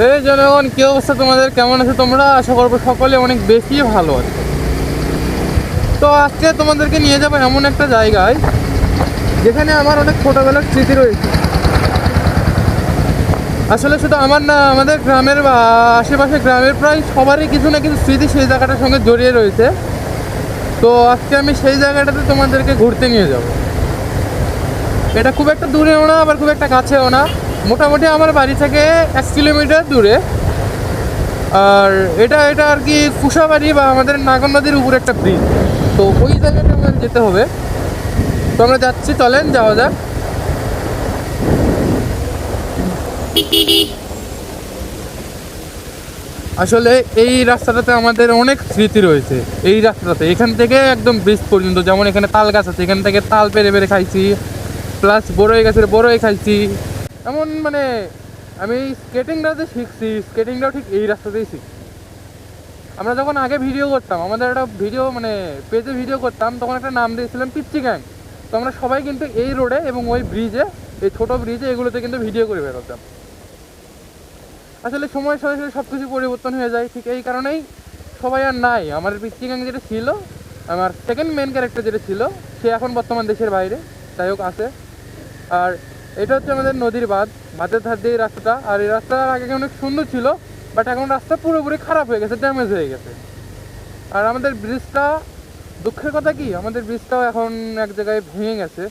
এই জনগণ, কি অবস্থা তোমাদের? কেমন আছো তোমরা? আশা করবো সকলে অনেক বেশি ভালো আছে। তো আজকে তোমাদেরকে নিয়ে যাবো এমন একটা জায়গায় যেখানে আমার অনেক ছোটবেলার স্মৃতি রয়েছে। আসলে শুধু আমার না, আমাদের গ্রামের বা আশেপাশে গ্রামের প্রায় সবারই কিছু না কিছু স্মৃতি সেই জায়গাটার সঙ্গে জড়িয়ে রয়েছে। তো আজকে আমি সেই জায়গাটাতে তোমাদেরকে ঘুরতে নিয়ে যাব। এটা খুব একটা দূরেও না, আবার খুব একটা কাছেও না, মোটামুটি আমার বাড়ি থেকে 1 কিলোমিটার দূরে। আর এটা এটা আর কি কুশাবাড়ি বা আমাদের নাগর নদীর উপরে একটা ব্রিজ। তো ওই জায়গাটা আমাদের যেতে হবে। তো আমরা যাচ্ছি, চলেন যাওয়া যাক। আসলে এই রাস্তাটাতে আমাদের অনেক স্মৃতি রয়েছে। এই রাস্তাটাতে এখান থেকে একদম ব্রিজ পর্যন্ত, যেমন এখানে তাল গাছ আছে, এখান থেকে তাল পেরে পেরে খাইছি, প্লাস বড়ই গাছের বড়ই খাইছি। এমন মানে আমি স্কেটিংটা যে শিখছি, স্কেটিংটাও ঠিক এই রাস্তাতেই শিখছি। আমরা যখন আগে ভিডিও করতাম, আমাদের একটা ভিডিও মানে পেজে ভিডিও করতাম, তখন একটা নাম দিয়েছিলাম পিচ্চি গ্যাং। তো আমরা সবাই কিন্তু এই রোডে এবং ওই ব্রিজে, এই ছোটো ব্রিজে এগুলোতে কিন্তু ভিডিও করে বেরোতাম। আসলে সময়ের সাথে সাথে সব কিছু পরিবর্তন হয়ে যায়, ঠিক এই কারণেই সবাই আর নাই। আমার পিচ্চি গ্যাং যেটা ছিল, আমার সেকেন্ড মেন ক্যারেক্টার যেটা ছিল, সে এখন বর্তমান দেশের বাইরে, যাই হোক আছে। আর এটা হচ্ছে আমাদের নদীর বাঁধ, বাঁধের ধার দিয়ে এই রাস্তাটা। আর এই রাস্তা আগে অনেক সুন্দর ছিল, বাট এখন রাস্তা পুরোপুরি খারাপ হয়ে গেছে, ড্যামেজ হয়ে গেছে। আর আমাদের ব্রিজটা, দুঃখের কথা কি, আমাদের ব্রিজটাও এখন এক জায়গায় ভেঙে গেছে,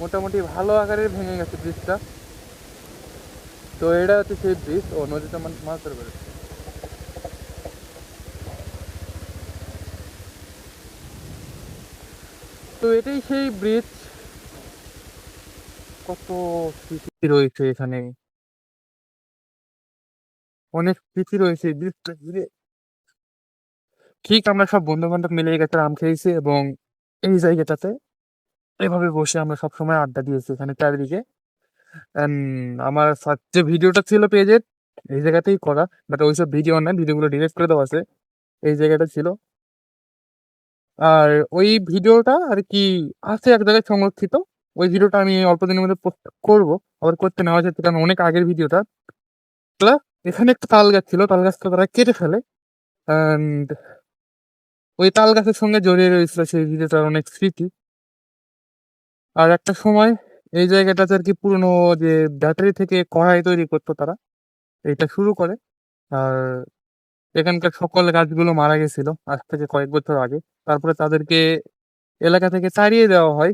মোটামুটি ভালো আকারের ভেঙে গেছে ব্রিজটা। তো এটা হচ্ছে সেই ব্রিজ। ও নদীতে মাছ ধরে বেরোচ্ছে। তো এটাই সেই ব্রিজ। কত স্মৃতি রয়েছে এখানে, অনেক স্মৃতি রয়েছে এই ব্রিজটা ঘিরে। ঠিক আমরা সব বন্ধু বান্ধব মিলে গেছে, আম খেয়েছি এবং এই জায়গাটাতে এভাবে বসে আমরা সব সময় আড্ডা দিয়েছি এখানে চারিদিকে। And আমার ফার্স্ট যে ভিডিওটা ছিল পেজের, এই জায়গাতেই করা, বাট ওইসব ভিডিও না, ভিডিওগুলো ডিলিট করে দেওয়া আছে। এই জায়গাটা ছিল। আর ওই ভিডিওটা আর কি আছে এক জায়গায় সংরক্ষিত। ওই ভিডিওটা আমি অল্প দিনের মধ্যে পোস্ট করবো, আবার করতে নেওয়া যাচ্ছে, কারণ অনেক আগের ভিডিওটা। প্লাস এখানে একটা তাল গাছ ছিল, তাল গাছটা তারা কেটে ফেলে। অ্যান্ড ওই তাল গাছের সঙ্গে জড়িয়ে রয়েছিল সেই ভিডিওটার অনেক স্মৃতি। আর একটা সময় এই জায়গাটাতে আর কি পুরনো যে ব্যাটারি থেকে কড়াই তৈরি করতো তারা, এটা শুরু করে। আর এখানকার সকল গাছগুলো মারা গেছিল আজ থেকে কয়েক বছর আগে। তারপরে তাদেরকে এলাকা থেকে তাড়িয়ে দেওয়া হয়।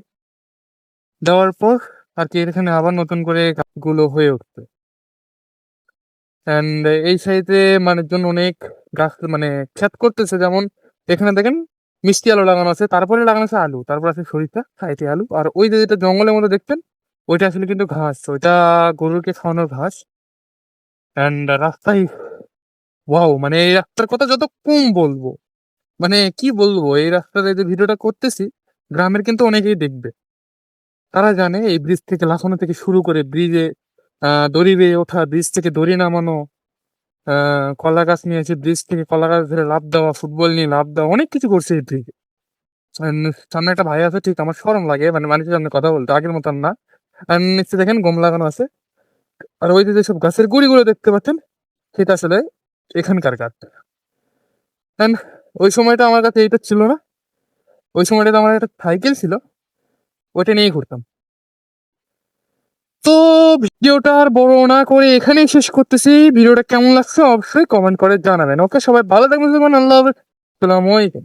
দেওয়ার পর আর কি এখানে আবার নতুন করে গাছগুলো হয়ে উঠছে। অ্যান্ড এই সাইডে মানুষজন অনেক গাছ মানে ক্ষেত করতেছে, যেমন এখানে দেখেন মিষ্টি আলু লাগানো আছে, তারপরে লাগানো আছে আলু, তারপর আছে সরিষা, সাইডে আলু। আর ওই যে যেটা জঙ্গলের মধ্যে দেখতেন, ওইটা আসলে কিন্তু ঘাস, ওইটা গরুকে খাওয়ানোর ঘাস। অ্যান্ড রাস্তায়, ওয়াও, মানে এই রাস্তার কথা যত কম বলবো, মানে কি বলবো, এই রাস্তাতে যে ভিডিওটা করতেছি, গ্রামের কিন্তু অনেকেই দেখবে। তারা জানে এই ব্রিজ থেকে লাফানো থেকে শুরু করে ব্রিজে দড়ি বেয়ে ওঠা, ব্রিজ থেকে দড়ি নামানো, কলা গাছ নিয়ে এসে ব্রিজ থেকে কলা গাছ ধরে লাফ দেওয়া, ফুটবল নিয়ে লাফ দেওয়া, অনেক কিছু করছে এই ব্রিজে। সামনে একটা ভাই আছে, ঠিক আমার শরম লাগে মানে মানুষের সামনে কথা বলতে, আগের মতন না। আর নিচে দেখেন গম লাগানো আছে। আর ওই যে যেসব গাছের গুড়িগুলো দেখতে পাচ্ছেন, সেটা আসলে এখানকার গাছ। And ওই সময়টা আমার কাছে এইটা ছিল না, ওই সময়টাতে আমার একটা সাইকেল ছিল, ওইটা নিয়েই ঘুরতাম। তো ভিডিওটা আর বড় না করে এখানেই শেষ করতেছি। ভিডিওটা কেমন লাগছে অবশ্যই কমেন্ট করে জানাবেন। ওকে, সবাই ভালো থাকবেন, আল্লাহ হাফেজ, আসসালামু আলাইকুম।